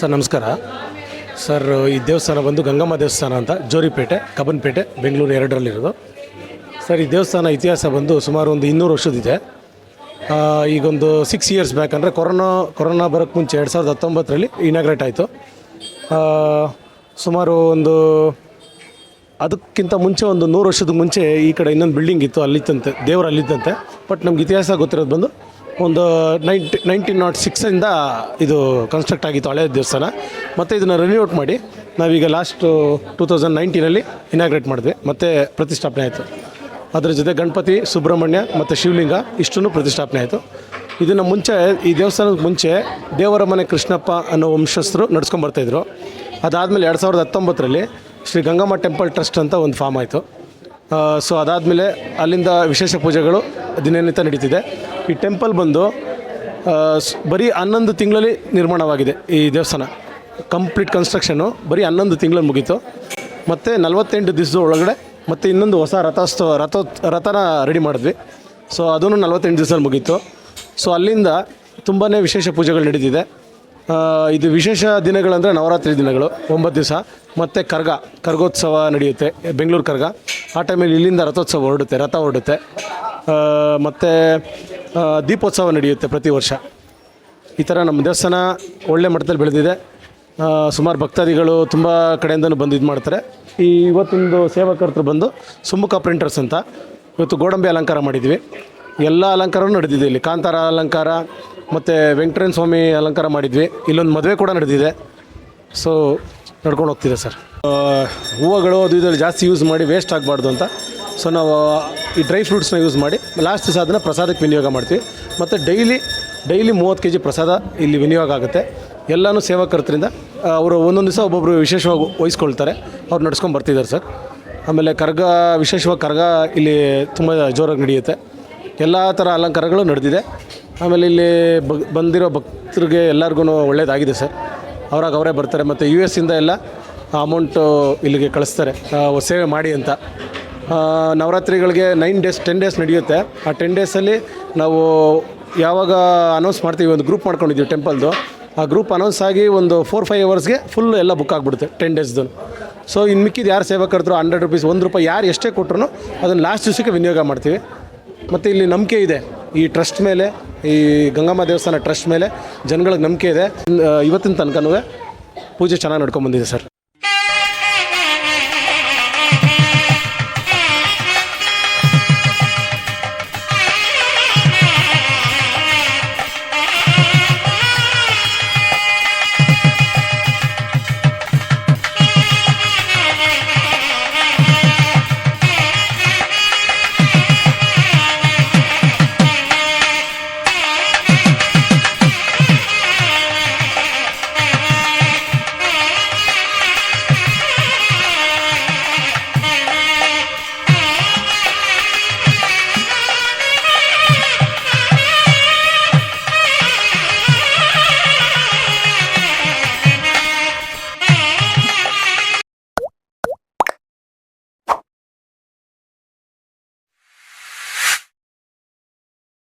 Sir ನಮಸ್ಕಾರ sir. ಈ ದೇವಸ್ಥಾನ ಬಂದು ಗಂಗಮ್ಮ ದೇವಸ್ಥಾನ ಅಂತ ಜೋರಿಪೇಟೆ ಕಬ್ಬನ್ಪೇಟೆ ಬೆಂಗಳೂರು ಎರಡರಲ್ಲಿರೋದು ಸರ್. ಈ ದೇವಸ್ಥಾನ ಇತಿಹಾಸ ಬಂದು ಸುಮಾರು ಒಂದು 200 ವರ್ಷದಿದೆ. ಈಗೊಂದು 6 ಇಯರ್ಸ್ ಬ್ಯಾಕ್ ಅಂದರೆ ಕೊರೋನಾ ಬರೋಕ್ಕೆ ಮುಂಚೆ 2019ರಲ್ಲಿ ಇನಾಗ್ರೇಟ್ ಆಯಿತು. ಸುಮಾರು ಒಂದು ಅದಕ್ಕಿಂತ ಮುಂಚೆ ಒಂದು 100 ವರ್ಷದ ಮುಂಚೆ ಈ ಕಡೆ ಇನ್ನೊಂದು ಬಿಲ್ಡಿಂಗ್ ಇತ್ತು, ಅಲ್ಲಿತ್ತಂತೆ, ದೇವರು ಅಲ್ಲಿದ್ದಂತೆ. ಬಟ್ ನಮ್ಗೆ ಇತಿಹಾಸ ಗೊತ್ತಿರೋದು ಬಂದು ಒಂದು 1906ಇಂದ ಇದು ಕನ್ಸ್ಟ್ರಕ್ಟ್ ಆಗಿತ್ತು, ಹಳೆಯ ದೇವಸ್ಥಾನ. ಮತ್ತು ಇದನ್ನು ರಿನ್ಯೂಟ್ ಮಾಡಿ ನಾವೀಗ ಲಾಸ್ಟು 2019ರಲ್ಲಿ ಇನಾಗ್ರೇಟ್ ಮಾಡಿದ್ವಿ, ಮತ್ತು ಪ್ರತಿಷ್ಠಾಪನೆ ಆಯಿತು. ಅದರ ಜೊತೆ ಗಣಪತಿ, ಸುಬ್ರಹ್ಮಣ್ಯ ಮತ್ತು ಶಿವಲಿಂಗ ಇಷ್ಟನ್ನು ಪ್ರತಿಷ್ಠಾಪನೆ ಆಯಿತು. ಇದನ್ನು ಮುಂಚೆ, ಈ ದೇವಸ್ಥಾನದ ಮುಂಚೆ ದೇವರ ಮನೆ ಕೃಷ್ಣಪ್ಪ ಅನ್ನೋ ವಂಶಸ್ಥರು ನಡ್ಸ್ಕೊಂಬರ್ತಾಯಿದ್ರು. ಅದಾದಮೇಲೆ 2019ರಲ್ಲಿ ಶ್ರೀ ಗಂಗಮ್ಮ ಟೆಂಪಲ್ ಟ್ರಸ್ಟ್ ಅಂತ ಒಂದು ಫಾರ್ಮ್ ಆಯಿತು. ಸೊ ಅದಾದಮೇಲೆ ಅಲ್ಲಿಂದ ವಿಶೇಷ ಪೂಜೆಗಳು ದಿನನಿತ್ಯ ನಡೀತಿದೆ. ಈ ಟೆಂಪಲ್ ಬಂದು ಬರೀ 11 ತಿಂಗಳಲ್ಲಿ ನಿರ್ಮಾಣವಾಗಿದೆ. ಈ ದೇವಸ್ಥಾನ ಕಂಪ್ಲೀಟ್ ಕನ್ಸ್ಟ್ರಕ್ಷನ್ನು ಬರೀ 11 ತಿಂಗಳಲ್ಲಿ ಮುಗೀತು. ಮತ್ತು 48 ದಿವಸದ ಒಳಗಡೆ ಮತ್ತು ಇನ್ನೊಂದು ಹೊಸ ರಥನ ರೆಡಿ ಮಾಡಿದ್ವಿ. ಸೊ ಅದೂ 48 ದಿವಸದಲ್ಲಿ ಮುಗೀತು. ಸೊ ಅಲ್ಲಿಂದ ತುಂಬಾ ವಿಶೇಷ ಪೂಜೆಗಳು ನಡೀತಿದೆ. ಇದು ವಿಶೇಷ ದಿನಗಳಂದರೆ ನವರಾತ್ರಿ ದಿನಗಳು 9 ದಿವಸ, ಮತ್ತು ಕರ್ಗೋತ್ಸವ ನಡೆಯುತ್ತೆ, ಬೆಂಗಳೂರು ಕರ್ಗ. ಆ ಟೈಮಲ್ಲಿ ಇಲ್ಲಿಂದ ರಥ ಹೊರಡುತ್ತೆ. ಮತ್ತು ದೀಪೋತ್ಸವ ನಡೆಯುತ್ತೆ ಪ್ರತಿ ವರ್ಷ. ಈ ಥರ ನಮ್ಮ ದೇವಸ್ಥಾನ ಒಳ್ಳೆ ಮಟ್ಟದಲ್ಲಿ ಬೆಳೆದಿದೆ. ಸುಮಾರು ಭಕ್ತಾದಿಗಳು ತುಂಬ ಕಡೆಯಿಂದನೂ ಬಂದು ಇದು ಮಾಡ್ತಾರೆ. ಇವತ್ತೊಂದು ಸೇವಾಕರ್ತರು ಬಂದು ಸುಮುಖ ಪ್ರಿಂಟರ್ಸ್ ಅಂತ ಇವತ್ತು ಗೋಡಂಬಿ ಅಲಂಕಾರ ಮಾಡಿದ್ವಿ. ಎಲ್ಲ ಅಲಂಕಾರವೂ ನಡೆದಿದೆ. ಇಲ್ಲಿ ಕಾಂತಾರ ಅಲಂಕಾರ ಮತ್ತು ವೆಂಕಟೇಶ್ವರ ಸ್ವಾಮಿ ಅಲಂಕಾರ ಮಾಡಿದ್ವಿ. ಇಲ್ಲೊಂದು ಮದುವೆ ಕೂಡ ನಡೆದಿದೆ. ಸೊ ನಡ್ಕೊಂಡು ಹೋಗ್ತಿದೆ ಸರ್. ಹೂವುಗಳು ಅದು ಇದರಲ್ಲಿ ಜಾಸ್ತಿ ಯೂಸ್ ಮಾಡಿ ವೇಸ್ಟ್ ಆಗಬಾರ್ದು ಅಂತ ಸೊ ನಾವು ಈ ಡ್ರೈ ಫ್ರೂಟ್ಸ್ನ ಯೂಸ್ ಮಾಡಿ ಲಾಸ್ಟ್ ದಿವಸ ಅದನ್ನು ಪ್ರಸಾದಕ್ಕೆ ವಿನಿಯೋಗ ಮಾಡ್ತೀವಿ. ಮತ್ತು ಡೈಲಿ 30 kg ಪ್ರಸಾದ ಇಲ್ಲಿ ವಿನಿಯೋಗ ಆಗುತ್ತೆ. ಎಲ್ಲನೂ ಸೇವಾಕರ್ತರಿಂದ ಅವರು ಒಂದೊಂದು ದಿವಸ ಒಬ್ಬೊಬ್ಬರು ವಿಶೇಷವಾಗಿ ವಹಿಸ್ಕೊಳ್ತಾರೆ, ಅವ್ರು ನಡ್ಸ್ಕೊಂಡು ಬರ್ತಿದ್ದಾರೆ ಸರ್. ಆಮೇಲೆ ವಿಶೇಷವಾಗಿ ಕರ್ಗ ಇಲ್ಲಿ ತುಂಬ ಜೋರಾಗಿ ನಡೆಯುತ್ತೆ. ಎಲ್ಲ ಥರ ಅಲಂಕಾರಗಳು ನಡೆದಿದೆ. ಆಮೇಲೆ ಇಲ್ಲಿ ಬಂದಿರೋ ಭಕ್ತರಿಗೆ ಎಲ್ಲರಿಗೂ ಒಳ್ಳೆಯದಾಗಿದೆ ಸರ್. ಅವರೇ ಬರ್ತಾರೆ. ಮತ್ತು US ಇಂದ ಎಲ್ಲ ಅಮೌಂಟು ಇಲ್ಲಿಗೆ ಕಳಿಸ್ತಾರೆ ಸೇವೆ ಮಾಡಿ ಅಂತ. ನವರಾತ್ರಿಗಳಿಗೆ 10 ಡೇಸ್ ನಡೆಯುತ್ತೆ. ಆ 10 ಡೇಸಲ್ಲಿ ನಾವು ಯಾವಾಗ ಅನೌನ್ಸ್ ಮಾಡ್ತೀವಿ, ಒಂದು ಗ್ರೂಪ್ ಮಾಡ್ಕೊಂಡಿದ್ದೀವಿ ಟೆಂಪಲ್ದು. ಆ ಗ್ರೂಪ್ ಅನೌನ್ಸ್ ಆಗಿ ಒಂದು 4-5 ಅವರ್ಸ್ಗೆ ಫುಲ್ ಎಲ್ಲ ಬುಕ್ ಆಗಿಬಿಡುತ್ತೆ 10 ಡೇಸ್ದು. ಸೊ ಇನ್ನು ಮಿಕ್ಕಿದ್ದು ಯಾರು ಸೇವಾಕರ್ತರು ₹100, ₹1 ಯಾರು ಎಷ್ಟೇ ಕೊಟ್ಟರು ಅದನ್ನು ಲಾಸ್ಟ್ ದಿವಸಕ್ಕೆ ವಿನಿಯೋಗ ಮಾಡ್ತೀವಿ. ಮತ್ತು ಇಲ್ಲಿ ನಂಬಿಕೆ ಇದೆ ಈ ಟ್ರಸ್ಟ್ ಮೇಲೆ, ಈ ಗಂಗಮ್ಮ ದೇವಸ್ಥಾನ ಟ್ರಸ್ಟ್ ಮೇಲೆ ಜನಗಳಿಗೆ ನಂಬಿಕೆ ಇದೆ. ಇವತ್ತಿನ ತನಕನೂ ಪೂಜೆ ಚೆನ್ನಾಗಿ ನಡ್ಕೊಂಬಂದಿದೆ ಸರ್.